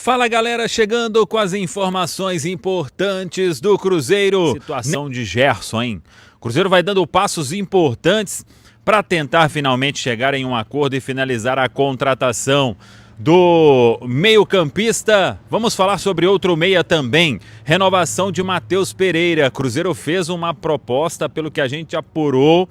Fala galera, chegando com as informações importantes do Cruzeiro. Situação de Gerson, hein? O Cruzeiro vai dando passos importantes para tentar finalmente chegar em um acordo e finalizar a contratação do meio-campista. Vamos falar sobre outro meia também. Renovação de Matheus Pereira. Cruzeiro fez uma proposta, pelo que a gente apurou,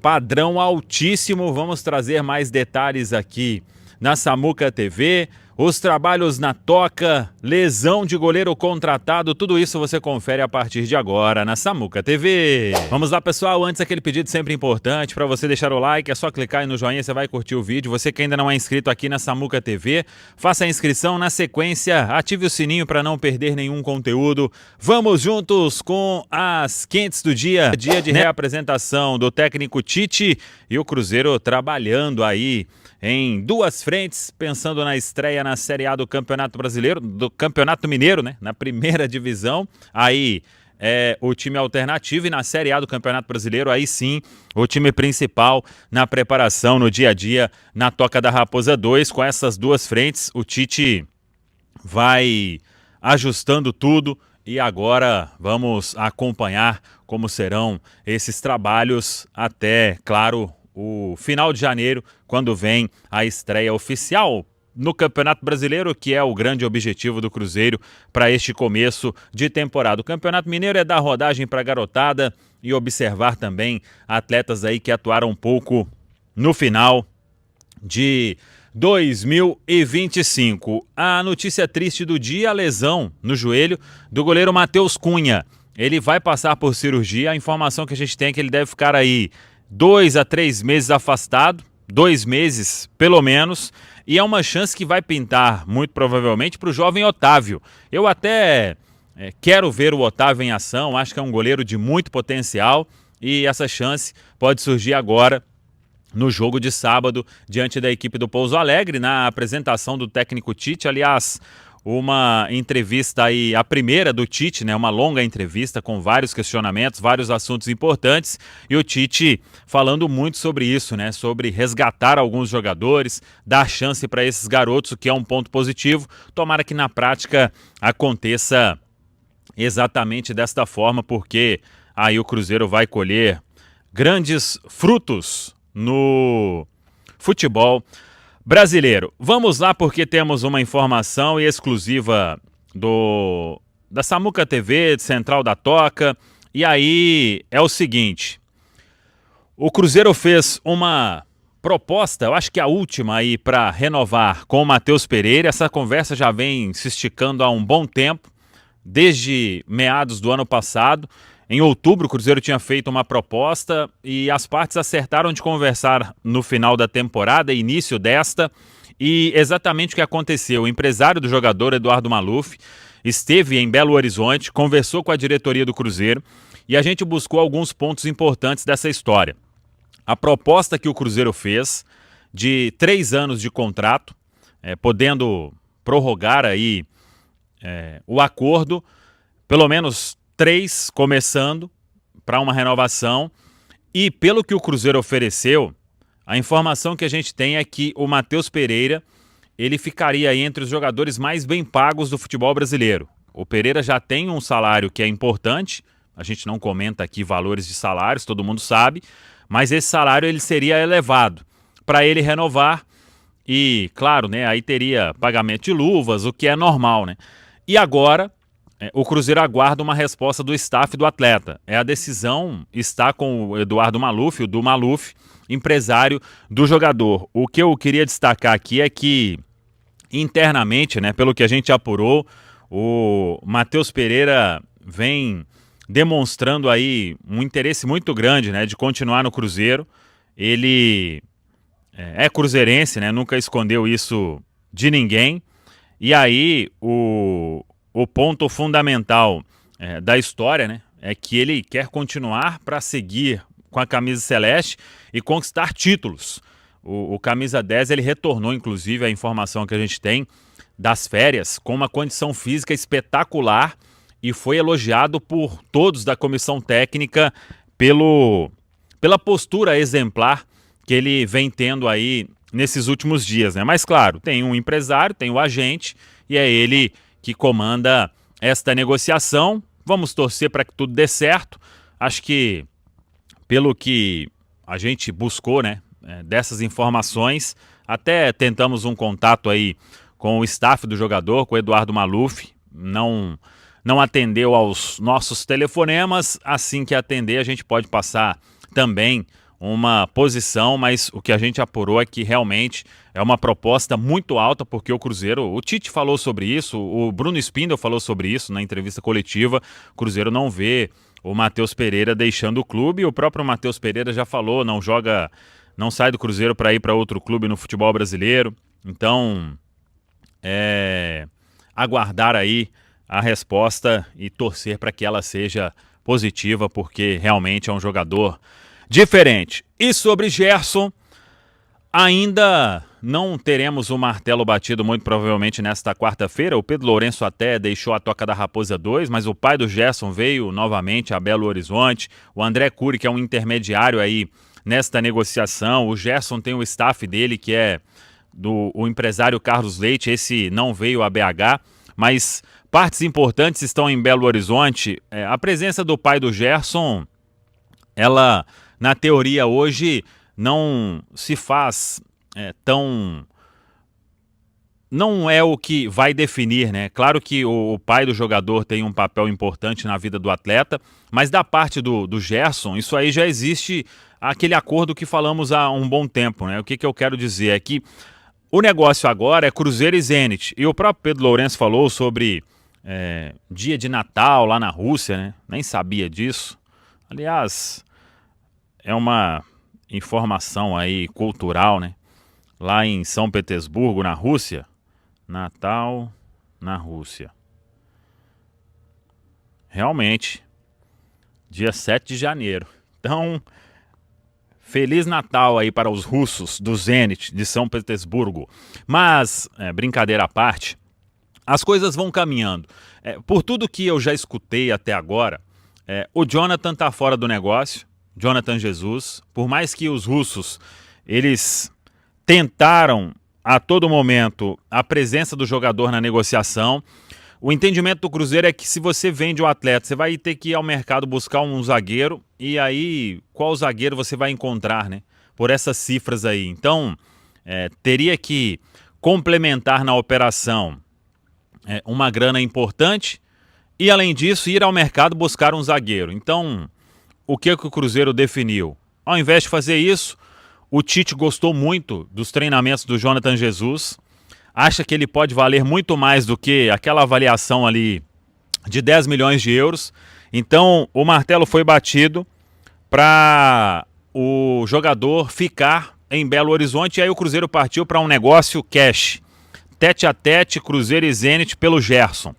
padrão altíssimo. Vamos trazer mais detalhes aqui na Samuca TV. Os trabalhos na toca, lesão de goleiro contratado, tudo isso você confere a partir de agora na Samuca TV. Vamos lá, pessoal, antes aquele pedido sempre importante para você deixar o like, é só clicar aí no joinha, você vai curtir o vídeo. Você que ainda não é inscrito aqui na Samuca TV, faça a inscrição, na sequência ative o sininho para não perder nenhum conteúdo. Vamos juntos com as quentes do dia, dia de reapresentação do técnico Tite e o Cruzeiro trabalhando aí em duas frentes, pensando na estreia na Série A do Campeonato Brasileiro, do Campeonato Mineiro, né? Na primeira divisão, aí é o time alternativo, e na Série A do Campeonato Brasileiro, aí sim, o time principal na preparação, no dia a dia, na Toca da Raposa 2. Com essas duas frentes, o Tite vai ajustando tudo e agora vamos acompanhar como serão esses trabalhos até, claro, o final de janeiro, quando vem a estreia oficial no Campeonato Brasileiro, que é o grande objetivo do Cruzeiro para este começo de temporada. O Campeonato Mineiro é dar rodagem para a garotada e observar também atletas aí que atuaram um pouco no final de 2025. A notícia triste do dia, a lesão no joelho do goleiro Matheus Cunha. Ele vai passar por cirurgia. A informação que a gente tem é que ele deve ficar aí 2 a 3 meses afastado, 2 meses pelo menos, e é uma chance que vai pintar muito provavelmente para o jovem Otávio. Eu até quero ver o Otávio em ação, acho que é um goleiro de muito potencial e essa chance pode surgir agora no jogo de sábado diante da equipe do Pouso Alegre, na apresentação do técnico Tite. Aliás, uma entrevista aí, a primeira do Tite, né? Uma longa entrevista com vários questionamentos, vários assuntos importantes, e o Tite falando muito sobre isso, né? Sobre resgatar alguns jogadores, dar chance para esses garotos, o que é um ponto positivo. Tomara que na prática aconteça exatamente desta forma, porque aí o Cruzeiro vai colher grandes frutos no futebol brasileiro. Vamos lá, porque temos uma informação exclusiva da Samuca TV, de Central da Toca. E aí é o seguinte: o Cruzeiro fez uma proposta, eu acho que a última aí, para renovar com o Matheus Pereira. Essa conversa já vem se esticando há um bom tempo, desde meados do ano passado. Em outubro, o Cruzeiro tinha feito uma proposta e as partes acertaram de conversar no final da temporada, início desta, e exatamente o que aconteceu. O empresário do jogador, Eduardo Maluf, esteve em Belo Horizonte, conversou com a diretoria do Cruzeiro e a gente buscou alguns pontos importantes dessa história. A proposta que o Cruzeiro fez de 3 anos de contrato, podendo prorrogar aí o acordo, pelo menos 3 começando para uma renovação. E pelo que o Cruzeiro ofereceu, a informação que a gente tem é que o Matheus Pereira, ele ficaria aí entre os jogadores mais bem pagos do futebol brasileiro. O Pereira já tem um salário que é importante, a gente não comenta aqui valores de salários, todo mundo sabe, mas esse salário ele seria elevado para ele renovar e, claro, né, aí teria pagamento de luvas, o que é normal, né? E agora o Cruzeiro aguarda uma resposta do staff do atleta. A decisão está com o Eduardo Maluf, o do Maluf, empresário do jogador. O que eu queria destacar aqui é que, internamente, né, pelo que a gente apurou, o Matheus Pereira vem demonstrando aí um interesse muito grande, né, de continuar no Cruzeiro. Ele é cruzeirense, né, nunca escondeu isso de ninguém. E aí o ponto fundamental da história, né, é que ele quer continuar para seguir com a camisa celeste e conquistar títulos. O camisa 10, ele retornou, inclusive, a informação que a gente tem das férias, com uma condição física espetacular e foi elogiado por todos da comissão técnica pela postura exemplar que ele vem tendo aí nesses últimos dias, né? Mas claro, tem um empresário, tem o agente e é ele que comanda esta negociação. Vamos torcer para que tudo dê certo. Acho que pelo que a gente buscou, né, dessas informações, até tentamos um contato aí com o staff do jogador, com o Eduardo Maluf, não atendeu aos nossos telefonemas. Assim que atender, a gente pode passar também uma posição, mas o que a gente apurou é que realmente é uma proposta muito alta, porque o Cruzeiro, o Tite falou sobre isso, o Bruno Spindel falou sobre isso na entrevista coletiva. O Cruzeiro não vê o Matheus Pereira deixando o clube, e o próprio Matheus Pereira já falou, não sai do Cruzeiro para ir para outro clube no futebol brasileiro. Então, aguardar aí a resposta e torcer para que ela seja positiva, porque realmente é um jogador diferente. E sobre Gerson, ainda não teremos o martelo batido muito provavelmente nesta quarta-feira. O Pedro Lourenço até deixou a Toca da Raposa 2, mas o pai do Gerson veio novamente a Belo Horizonte. O André Cury, que é um intermediário aí nesta negociação. O Gerson tem o staff dele, que é o empresário Carlos Leite. Esse não veio a BH, mas partes importantes estão em Belo Horizonte. A presença do pai do Gerson, ela, na teoria hoje, não se faz tão... Não é o que vai definir, né? Claro que o pai do jogador tem um papel importante na vida do atleta, mas da parte do Gerson, isso aí já existe aquele acordo que falamos há um bom tempo, né? O que eu quero dizer é que o negócio agora é Cruzeiro e Zenit. E o próprio Pedro Lourenço falou sobre dia de Natal lá na Rússia, né? Nem sabia disso. Aliás, é uma informação aí cultural, né? Lá em São Petersburgo, na Rússia, Natal na Rússia. Realmente, dia 7 de janeiro. Então, Feliz Natal aí para os russos do Zenit de São Petersburgo. Mas, brincadeira à parte, as coisas vão caminhando. Por tudo que eu já escutei até agora, o Jonathan está fora do negócio, Jonathan Jesus. Por mais que os russos, eles tentaram a todo momento a presença do jogador na negociação, o entendimento do Cruzeiro é que se você vende o atleta, você vai ter que ir ao mercado buscar um zagueiro, e aí qual zagueiro você vai encontrar, né? Por essas cifras aí. Então, teria que complementar na operação uma grana importante e, além disso, ir ao mercado buscar um zagueiro. Então, o que o Cruzeiro definiu? Ao invés de fazer isso, o Tite gostou muito dos treinamentos do Jonathan Jesus, acha que ele pode valer muito mais do que aquela avaliação ali de 10 milhões de euros. Então, o martelo foi batido para o jogador ficar em Belo Horizonte, e aí o Cruzeiro partiu para um negócio cash, tete a tete, Cruzeiro e Zenit pelo Gerson.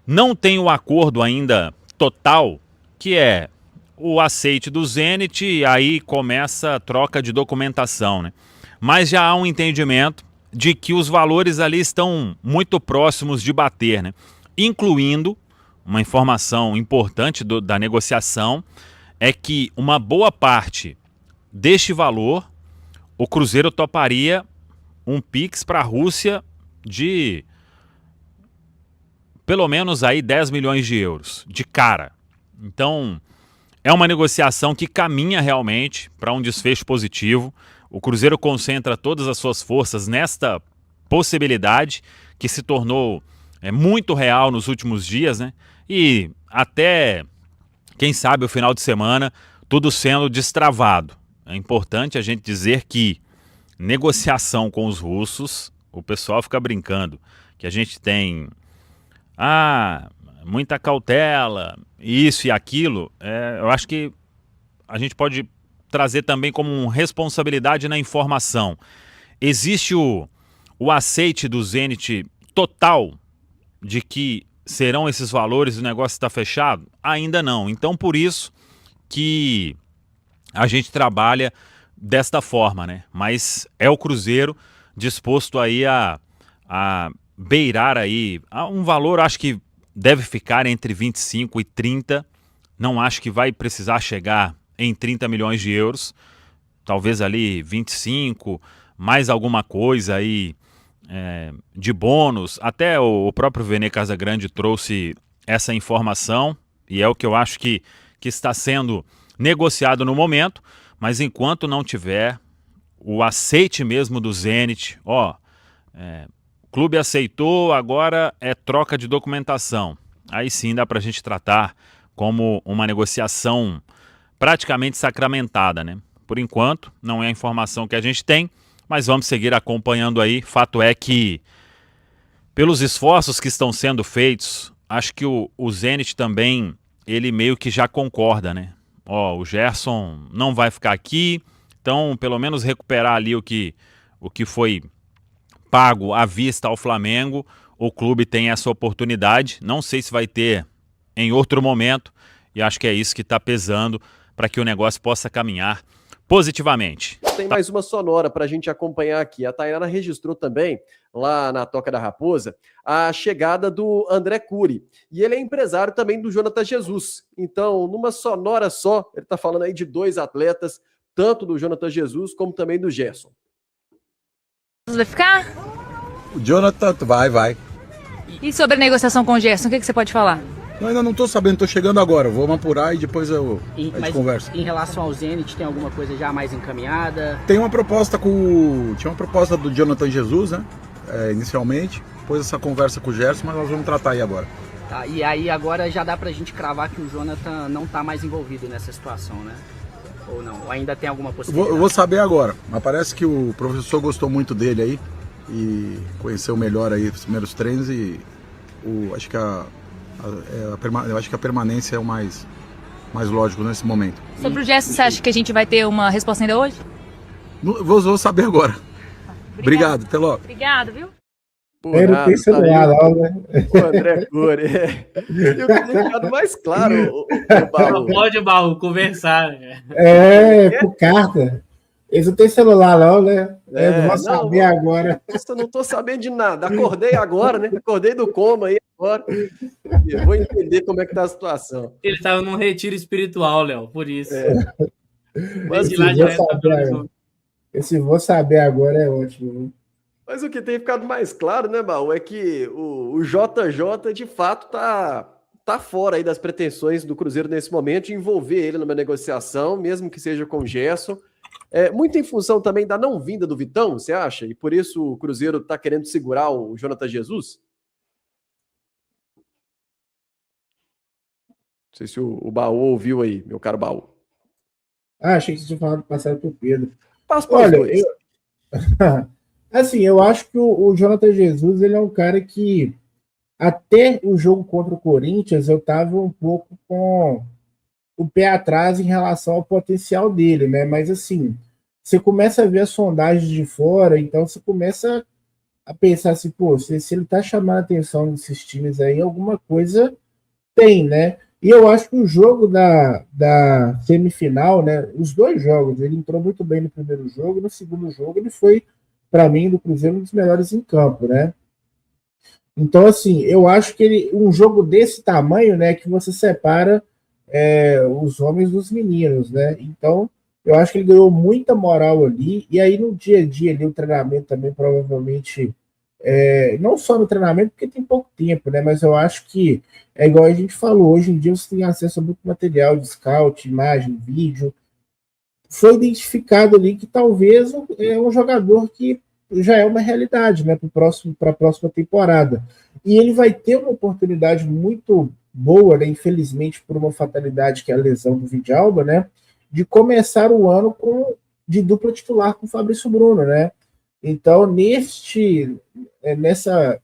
Não tem o acordo ainda total, que é o aceite do Zenit, e aí começa a troca de documentação, né? Mas já há um entendimento de que os valores ali estão muito próximos de bater, né? Incluindo uma informação importante da negociação, é que uma boa parte deste valor o Cruzeiro toparia um Pix para a Rússia de pelo menos aí 10 milhões de euros de cara. Então, é uma negociação que caminha realmente para um desfecho positivo. O Cruzeiro concentra todas as suas forças nesta possibilidade que se tornou muito real nos últimos dias, né? E até, quem sabe, o final de semana, tudo sendo destravado. É importante a gente dizer que negociação com os russos, o pessoal fica brincando que a gente tem muita cautela, isso e aquilo. Eu acho que a gente pode trazer também como responsabilidade na informação. Existe o aceite do Zenit total de que serão esses valores e o negócio está fechado? Ainda não. Então, por isso que a gente trabalha desta forma, né? Mas é o Cruzeiro disposto aí a beirar aí um valor, acho que deve ficar entre 25 e 30. Não acho que vai precisar chegar em 30 milhões de euros. Talvez ali 25, mais alguma coisa aí de bônus. Até o próprio Vene Casagrande trouxe essa informação, e é o que eu acho que está sendo negociado no momento, mas enquanto não tiver o aceite mesmo do Zenit, o clube aceitou, agora é troca de documentação. Aí sim dá pra gente tratar como uma negociação praticamente sacramentada, né? Por enquanto, não é a informação que a gente tem, mas vamos seguir acompanhando aí. Fato é que, pelos esforços que estão sendo feitos, acho que o Zenit também, ele meio que já concorda, né? O Gerson não vai ficar aqui, então pelo menos recuperar ali o que foi pago à vista ao Flamengo, o clube tem essa oportunidade. Não sei se vai ter em outro momento, e acho que é isso que está pesando para que o negócio possa caminhar positivamente. Tem mais uma sonora para a gente acompanhar aqui. A Tainara registrou também, lá na Toca da Raposa, a chegada do André Cury. E ele é empresário também do Jonathan Jesus. Então, numa sonora só, ele está falando aí de 2 atletas, tanto do Jonathan Jesus como também do Gerson. Vai ficar? O Jonathan vai. E sobre a negociação com o Gerson, o que você pode falar? Eu ainda não tô sabendo, tô chegando agora. Vou apurar e depois a gente conversa. Em relação ao Zenit, tem alguma coisa já mais encaminhada? Tem uma proposta Tinha uma proposta do Jonathan Jesus, né? Inicialmente. Depois essa conversa com o Gerson, mas nós vamos tratar aí agora. Tá, e aí agora já dá pra gente cravar que o Jonathan não tá mais envolvido nessa situação, né? Ou não? Ou ainda tem alguma possibilidade? Eu vou saber agora. Mas parece que o professor gostou muito dele aí. E conheceu melhor aí os primeiros treinos e acho que eu acho que a permanência é o mais lógico nesse momento. Sobre o Gerson, você acha que a gente vai ter uma resposta ainda hoje? Vou saber agora. Obrigado, até logo. Obrigado, viu? Ele não tem celular, não, né? O André Cury. Eu queria ficado mais claro, o Baú. Não pode, Baú, conversar. Por carta. Eles não têm celular, não, né? Eu não vou saber agora. Nossa, eu não tô sabendo de nada. Acordei agora, né? Acordei do coma aí agora. Eu vou entender como é que tá a situação. Ele tava num retiro espiritual, Léo, por isso. Mas, esse vou saber agora é ótimo, né? Mas o que tem ficado mais claro, né, Baú, é que o JJ, de fato, tá fora aí das pretensões do Cruzeiro nesse momento de envolver ele numa negociação, mesmo que seja com o Gerson. Muito em função também da não vinda do Vitão, você acha? E por isso o Cruzeiro está querendo segurar o Jonathan Jesus? Não sei se o Baú ouviu aí, meu caro Baú. Achei que você tinha falado passado pro Pedro. Olha, assim, eu acho que o Jonathan Jesus, ele é um cara que até o jogo contra o Corinthians eu estava um pouco com o pé atrás em relação ao potencial dele, né? Mas assim, você começa a ver as sondagens de fora, então você começa a pensar assim, pô, se ele tá chamando a atenção desses times aí, alguma coisa tem, né? E eu acho que o jogo da semifinal, né? Os 2 jogos, ele entrou muito bem no primeiro jogo, no segundo jogo ele foi, para mim, do Cruzeiro, um dos melhores em campo, né? Então, assim, eu acho que um jogo desse tamanho, né, que você separa os homens dos meninos, né? Então, eu acho que ele ganhou muita moral ali, e aí no dia a dia ali, o treinamento também provavelmente, não só no treinamento, porque tem pouco tempo, né? Mas eu acho que é igual a gente falou, hoje em dia você tem acesso a muito material de scout, imagem, vídeo. Foi identificado ali que talvez é um jogador que já é uma realidade, né, para a próxima temporada. E ele vai ter uma oportunidade muito boa, né, infelizmente por uma fatalidade que é a lesão do Vidalba, né, de começar o ano de dupla titular com o Fabrício Bruno, né. Então, nessa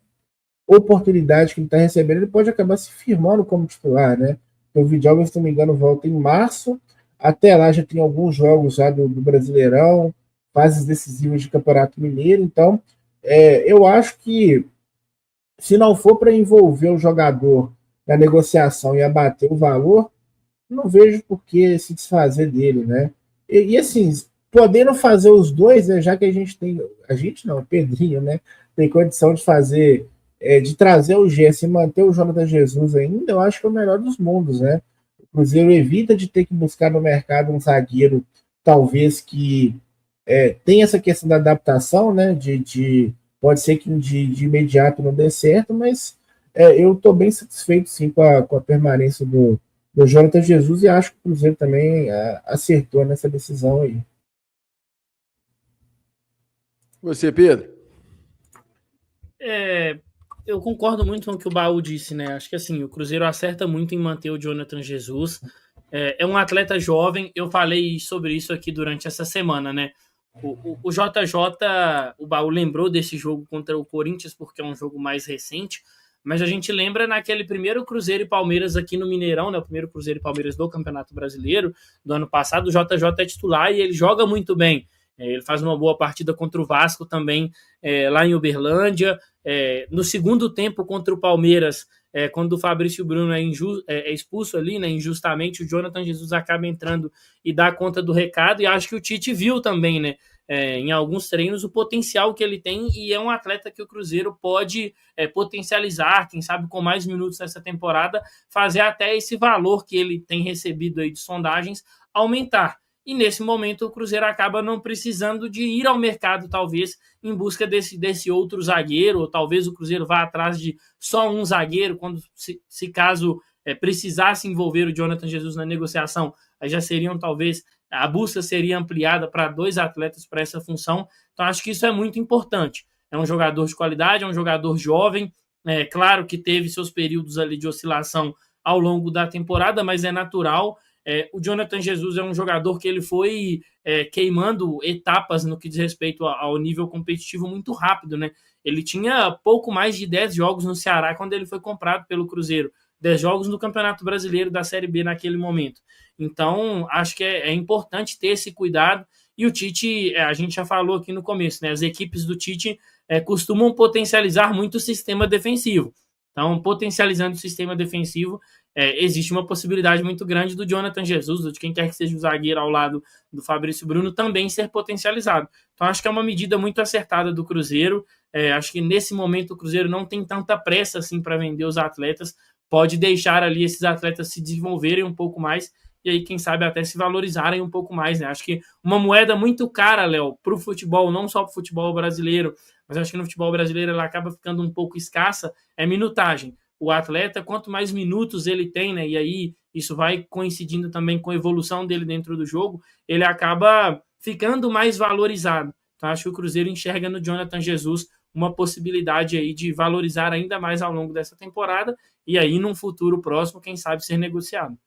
oportunidade que ele está recebendo, ele pode acabar se firmando como titular, né. O Vidalba, se não me engano, volta em março. Até lá já tem alguns jogos já do Brasileirão, fases decisivas de Campeonato Mineiro. Então, eu acho que se não for para envolver o jogador na negociação e abater o valor, não vejo por que se desfazer dele, né? E assim, podendo fazer os dois, né, já que o Pedrinho, né, tem condição de fazer, de trazer o Gerson e manter o Jonathan Jesus ainda, eu acho que é o melhor dos mundos, né? O Cruzeiro evita de ter que buscar no mercado um zagueiro, talvez que Tem essa questão da adaptação, né? Pode ser que de imediato não dê certo, mas eu estou bem satisfeito sim com a permanência do Jonathan Jesus e acho que o Cruzeiro também acertou nessa decisão aí. Você, Pedro? Eu concordo muito com o que o Baú disse, né? Acho que assim, o Cruzeiro acerta muito em manter o Jonathan Jesus. É um atleta jovem, eu falei sobre isso aqui durante essa semana, né? O JJ, o Baú lembrou desse jogo contra o Corinthians, porque é um jogo mais recente, mas a gente lembra naquele primeiro Cruzeiro e Palmeiras aqui no Mineirão, né? O primeiro Cruzeiro e Palmeiras do Campeonato Brasileiro do ano passado, o JJ é titular e ele joga muito bem. Ele faz uma boa partida contra o Vasco também, lá em Uberlândia. No segundo tempo contra o Palmeiras, quando o Fabrício Bruno é expulso ali, né, injustamente, o Jonathan Jesus acaba entrando e dá conta do recado, e acho que o Tite viu também, né, em alguns treinos, o potencial que ele tem, e é um atleta que o Cruzeiro pode potencializar, quem sabe com mais minutos nessa temporada, fazer até esse valor que ele tem recebido aí de sondagens aumentar. E nesse momento o Cruzeiro acaba não precisando de ir ao mercado, talvez, em busca desse outro zagueiro, ou talvez o Cruzeiro vá atrás de só um zagueiro, quando se caso precisasse envolver o Jonathan Jesus na negociação, aí já seriam talvez, a busca seria ampliada para 2 atletas para essa função. Então acho que isso é muito importante. É um jogador de qualidade, é um jogador jovem, claro que teve seus períodos ali de oscilação ao longo da temporada, mas é natural. O Jonathan Jesus é um jogador que ele foi queimando etapas no que diz respeito ao nível competitivo muito rápido, né? Ele tinha pouco mais de 10 jogos no Ceará quando ele foi comprado pelo Cruzeiro, 10 jogos no Campeonato Brasileiro da Série B naquele momento. Então, acho que é importante ter esse cuidado, e o Tite, a gente já falou aqui no começo, né? As equipes do Tite costumam potencializar muito o sistema defensivo. Então, potencializando o sistema defensivo, existe uma possibilidade muito grande do Jonathan Jesus, ou de quem quer que seja o zagueiro ao lado do Fabrício Bruno, também ser potencializado. Então, acho que é uma medida muito acertada do Cruzeiro. Acho que nesse momento o Cruzeiro não tem tanta pressa assim para vender os atletas, pode deixar ali esses atletas se desenvolverem um pouco mais, e aí, quem sabe, até se valorizarem um pouco mais, né? Acho que uma moeda muito cara, Léo, para o futebol, não só para o futebol brasileiro, mas acho que no futebol brasileiro ela acaba ficando um pouco escassa, é minutagem. O atleta, quanto mais minutos ele tem, né, e aí isso vai coincidindo também com a evolução dele dentro do jogo, ele acaba ficando mais valorizado. Então, acho que o Cruzeiro enxerga no Jonathan Jesus uma possibilidade aí de valorizar ainda mais ao longo dessa temporada, e aí, num futuro próximo, quem sabe ser negociado.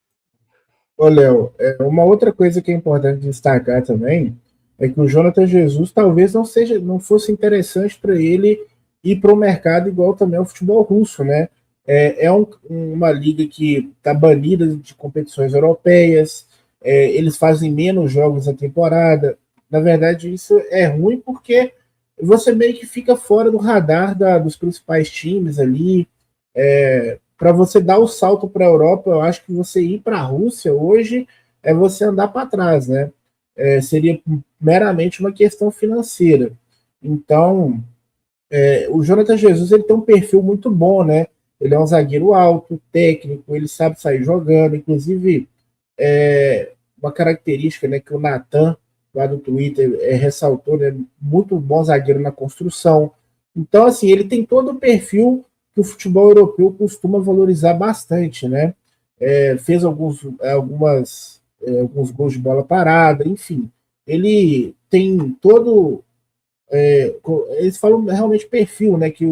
Ô, Léo, uma outra coisa que é importante destacar também é que o Jonathan Jesus talvez não fosse interessante para ele ir para o mercado igual também ao futebol russo, né? Uma liga que está banida de competições europeias, eles fazem menos jogos na temporada. Na verdade, isso é ruim porque você meio que fica fora do radar dos principais times ali. Para você dar o salto para a Europa, eu acho que você ir para a Rússia hoje é você andar para trás, né? Seria meramente uma questão financeira. Então, o Jonathan Jesus ele tem um perfil muito bom, né? Ele é um zagueiro alto, técnico, ele sabe sair jogando. Inclusive, uma característica, né, que o Natan, lá do Twitter, ressaltou, né? Muito bom zagueiro na construção. Então, assim, ele tem todo o perfil que o futebol europeu costuma valorizar bastante, né? Fez alguns gols de bola parada, enfim. Ele tem todo... eles falam realmente perfil, né, que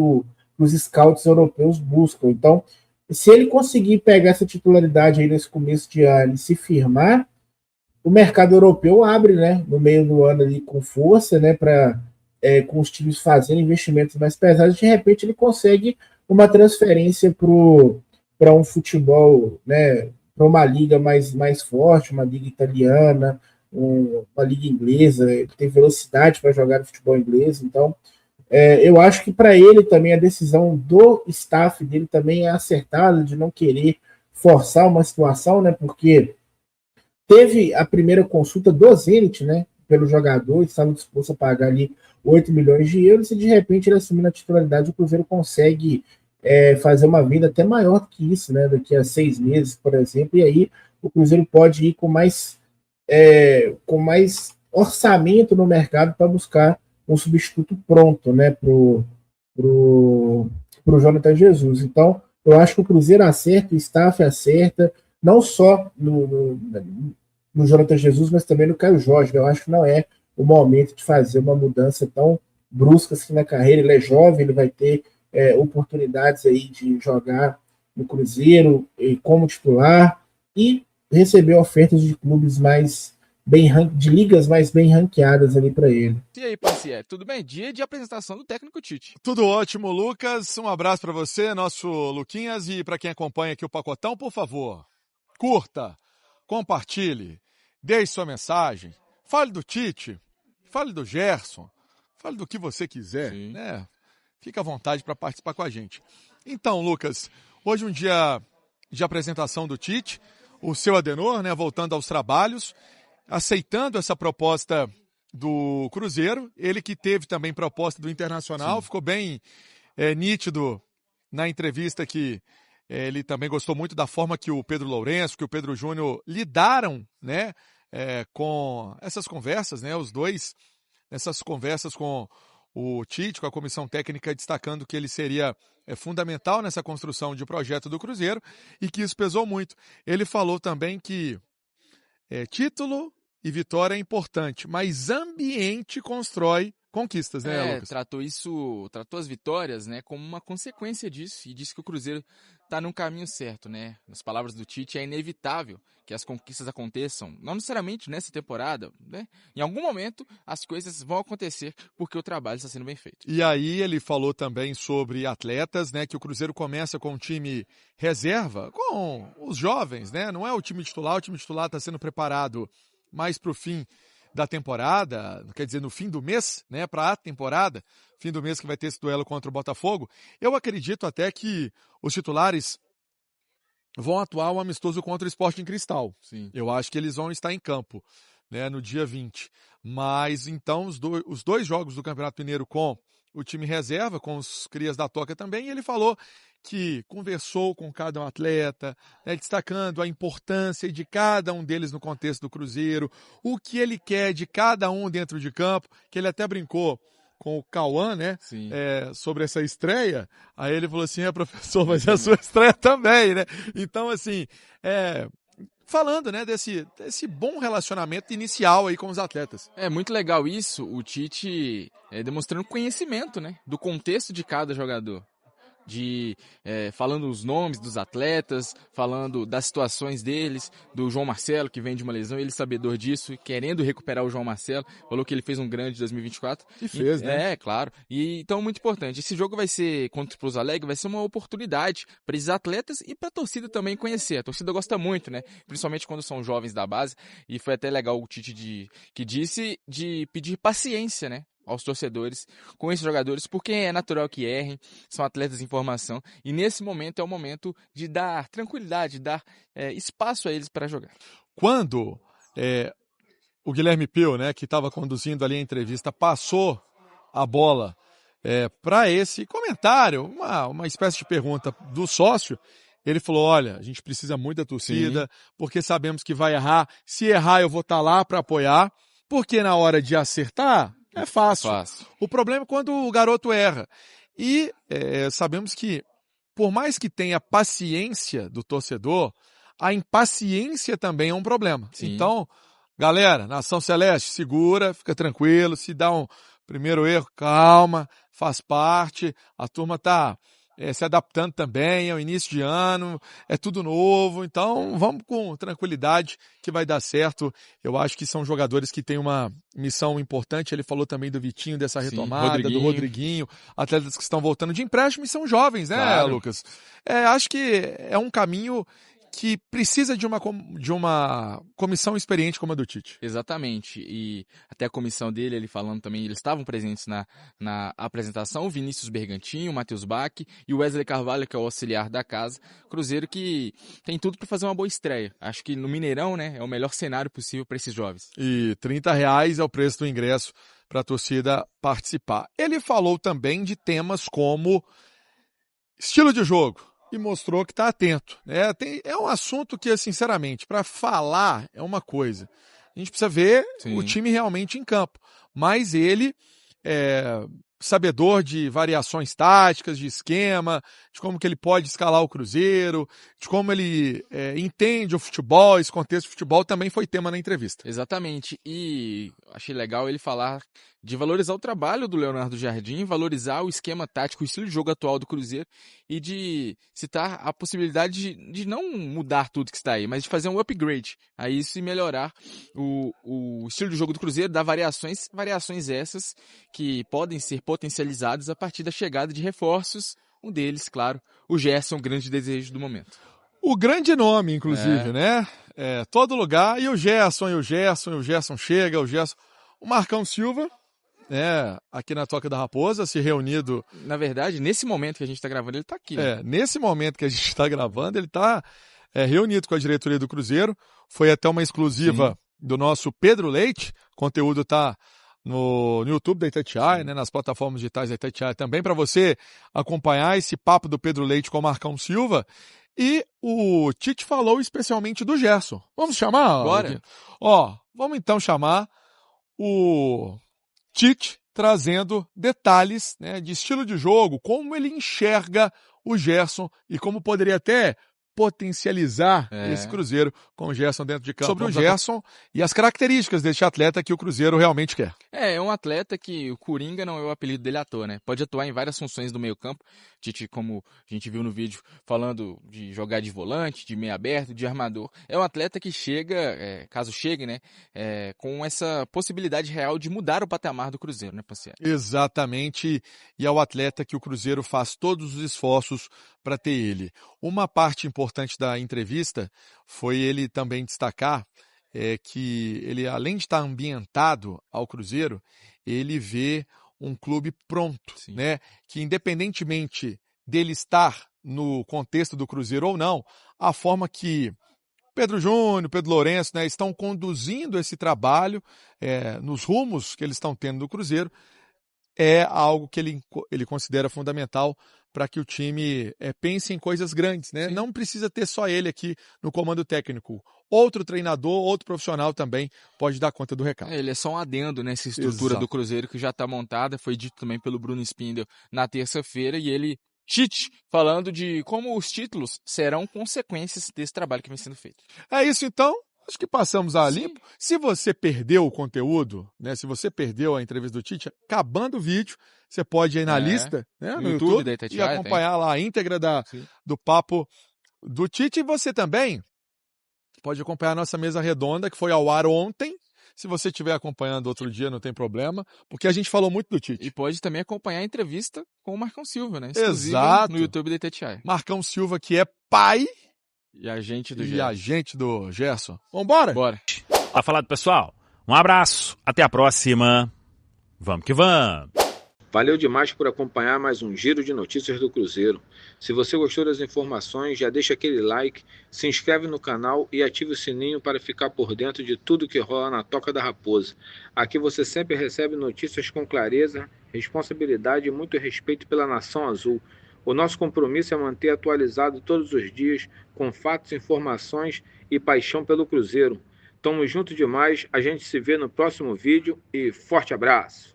os scouts europeus buscam. Então, se ele conseguir pegar essa titularidade aí nesse começo de ano e se firmar, o mercado europeu abre, né, no meio do ano ali com força, né, com os times fazendo investimentos mais pesados, de repente ele consegue uma transferência para um futebol, né, para uma liga mais forte, uma liga italiana, uma liga inglesa, que tem velocidade para jogar no futebol inglês. Então, eu acho que para ele também a decisão do staff dele também é acertada, de não querer forçar uma situação, né, porque teve a primeira consulta do Zenit, né, pelo jogador, estava disposto a pagar ali 8 milhões de euros, e de repente ele assumindo a titularidade, o Cruzeiro consegue fazer uma venda até maior do que isso, né, daqui a 6 meses, por exemplo, e aí o Cruzeiro pode ir com mais orçamento no mercado para buscar um substituto pronto, né, pro Jonathan Jesus. Então, eu acho que o Cruzeiro acerta, o staff acerta, não só no Jonathan Jesus, mas também no Caio Jorge. Eu acho que não é o momento de fazer uma mudança tão brusca assim na carreira. Ele é jovem, ele vai ter oportunidades aí de jogar no Cruzeiro como titular e receber ofertas de clubes mais bem de ligas mais bem ranqueadas ali para ele. E aí, parceiro, tudo bem? Dia de apresentação do técnico Tite. Tudo ótimo, Lucas. Um abraço para você, nosso Luquinhas, e para quem acompanha aqui o Pacotão, por favor, curta, compartilhe, deixe sua mensagem, fale do Tite, fale do Gerson, fale do que você quiser, né? Fica à vontade para participar com a gente. Então, Lucas, hoje um dia de apresentação do Tite, o seu Adenor, né, voltando aos trabalhos, aceitando essa proposta do Cruzeiro, ele que teve também proposta do Internacional, ficou bem nítido na entrevista que ele também gostou muito da forma que o Pedro Lourenço, que o Pedro Júnior lidaram, né, com essas conversas, né, os dois, nessas conversas com o Tite, com a comissão técnica, destacando que ele seria fundamental nessa construção de projeto do Cruzeiro e que isso pesou muito. Ele falou também que título e vitória é importante, mas ambiente constrói conquistas, né, Lucas? Tratou as vitórias, né, como uma consequência disso e disse que o Cruzeiro está no caminho certo, né? Nas palavras do Tite, é inevitável que as conquistas aconteçam, não necessariamente nessa temporada, né? Em algum momento as coisas vão acontecer porque o trabalho está sendo bem feito. E aí ele falou também sobre atletas, né, que o Cruzeiro começa com um time reserva, com os jovens, né? Não é o time titular está sendo preparado mais para o fim da temporada, quer dizer, no fim do mês, né, para a temporada, fim do mês que vai ter esse duelo contra o Botafogo. Eu acredito até que os titulares vão atuar um amistoso contra o Sporting Cristal. Sim. Eu acho que eles vão estar em campo, né, no dia 20. Mas então os dois jogos do Campeonato Mineiro com o time reserva, com os crias da Toca também, e ele falou que conversou com cada um atleta, né, destacando a importância de cada um deles no contexto do Cruzeiro, o que ele quer de cada um dentro de campo, que ele até brincou com o Cauã, né, sobre essa estreia. Aí ele falou assim, professor, mas é a sua estreia também, né? Então, assim, falando, né, desse bom relacionamento inicial aí com os atletas. É muito legal isso, o Tite demonstrando conhecimento, né, do contexto de cada jogador. Falando os nomes dos atletas, falando das situações deles, do João Marcelo, que vem de uma lesão, ele sabedor disso, querendo recuperar o João Marcelo, falou que ele fez um grande 2024. E fez, né? Claro. E então, muito importante, esse jogo vai ser contra o Pouso Alegre, vai ser uma oportunidade para esses atletas e para a torcida também conhecer. A torcida gosta muito, né? Principalmente quando são jovens da base, e foi até legal o Tite que disse de pedir paciência, né, aos torcedores com esses jogadores, porque é natural que errem, são atletas em formação, e nesse momento é o momento de dar tranquilidade, dar espaço a eles para jogar. Quando o Guilherme Peu, né, que estava conduzindo ali a entrevista, passou a bola para esse comentário, uma espécie de pergunta do sócio, ele falou, olha, a gente precisa muito da torcida, porque sabemos que vai errar, se errar eu vou estar lá para apoiar, porque na hora de acertar é fácil. O problema é quando o garoto erra. E sabemos que, por mais que tenha paciência do torcedor, a impaciência também é um problema. Sim. Então, galera, Nação Celeste, segura, fica tranquilo. Se dá um primeiro erro, calma, faz parte. A turma está se adaptando também, é o início de ano, é tudo novo, então vamos com tranquilidade que vai dar certo. Eu acho que são jogadores que têm uma missão importante. Ele falou também do Vitinho, dessa retomada, do Rodriguinho, atletas que estão voltando de empréstimo e são jovens, né, claro. Lucas? Acho que é um caminho que precisa de uma comissão experiente como a do Tite. Exatamente, e até a comissão dele, ele falando também, eles estavam presentes na apresentação, o Vinícius Bergantinho, o Matheus Bach e o Wesley Carvalho, que é o auxiliar da casa. Cruzeiro que tem tudo para fazer uma boa estreia. Acho que no Mineirão, né, é o melhor cenário possível para esses jovens. E R$30 é o preço do ingresso para a torcida participar. Ele falou também de temas como estilo de jogo. E mostrou que está atento. É um assunto que, sinceramente, para falar é uma coisa. A gente precisa ver Sim. o time realmente em campo. Mas ele é sabedor de variações táticas, de esquema, de como que ele pode escalar o Cruzeiro, de como ele entende o futebol, esse contexto de futebol também foi tema na entrevista. Exatamente. E achei legal ele falar de valorizar o trabalho do Leonardo Jardim, valorizar o esquema tático, o estilo de jogo atual do Cruzeiro e de citar a possibilidade de não mudar tudo que está aí, mas de fazer um upgrade. Aí se melhorar o estilo de jogo do Cruzeiro, dar variações essas que podem ser potencializadas a partir da chegada de reforços. Um deles, claro, o Gerson, grande desejo do momento. O grande nome, inclusive, né? Todo lugar. E o Gerson chega, o Marcão Silva, aqui na Toca da Raposa, se reunido. Na verdade, nesse momento que a gente está gravando, ele está aqui. Né? Nesse momento que a gente está gravando, ele está reunido com a diretoria do Cruzeiro. Foi até uma exclusiva do nosso Pedro Leite. O conteúdo está no YouTube da Itatiaia, né, nas plataformas digitais da Itatiaia também, para você acompanhar esse papo do Pedro Leite com o Marcão Silva. E o Tite falou especialmente do Gerson. Vamos chamar? Bora. Vamos então chamar o Tite trazendo detalhes, né, de estilo de jogo, como ele enxerga o Gerson e como poderia até potencializar esse Cruzeiro com o Gerson dentro de campo. Sobre o Gerson e as características deste atleta que o Cruzeiro realmente quer. É um atleta que o Coringa não é o apelido dele à toa, né? Pode atuar em várias funções do meio campo. Tite, como a gente viu no vídeo, falando de jogar de volante, de meio aberto, de armador. É um atleta que chega, caso chegue, né? Com essa possibilidade real de mudar o patamar do Cruzeiro, né, parceiro? Exatamente. E é o atleta que o Cruzeiro faz todos os esforços para ter ele. Uma parte importante da entrevista foi ele também destacar que ele, além de estar ambientado ao Cruzeiro, ele vê um clube pronto, né? Que independentemente dele estar no contexto do Cruzeiro ou não, a forma que Pedro Júnior, Pedro Lourenço, né, estão conduzindo esse trabalho nos rumos que eles estão tendo do Cruzeiro, é algo que ele considera fundamental para que o time pense em coisas grandes, né? Não precisa ter só ele aqui no comando técnico. Outro treinador, outro profissional também pode dar conta do recado. Ele é só um adendo nessa estrutura do Cruzeiro que já está montada, foi dito também pelo Bruno Spindel na terça-feira, e ele, Tite, falando de como os títulos serão consequências desse trabalho que vem sendo feito. É isso então. Acho que passamos a limpo. Se você perdeu o conteúdo, né? Se você perdeu a entrevista do Tite, acabando o vídeo, você pode ir na lista, né, no YouTube da Itatiaia, e acompanhar lá a íntegra do papo do Tite. E você também pode acompanhar a nossa mesa redonda, que foi ao ar ontem. Se você estiver acompanhando outro dia, não tem problema, porque a gente falou muito do Tite. E pode também acompanhar a entrevista com o Marcão Silva, né? Exato. No YouTube da Itatiaia. Marcão Silva, que é pai e agente do Gerson. E agente do Gerson. Vambora? Bora. Tá falado, pessoal. Um abraço. Até a próxima. Vamos que vamos. Valeu demais por acompanhar mais um giro de notícias do Cruzeiro. Se você gostou das informações, já deixa aquele like, se inscreve no canal e ative o sininho para ficar por dentro de tudo que rola na Toca da Raposa. Aqui você sempre recebe notícias com clareza, responsabilidade e muito respeito pela Nação Azul. O nosso compromisso é manter atualizado todos os dias, com fatos, informações e paixão pelo Cruzeiro. Tamo junto demais, a gente se vê no próximo vídeo e forte abraço!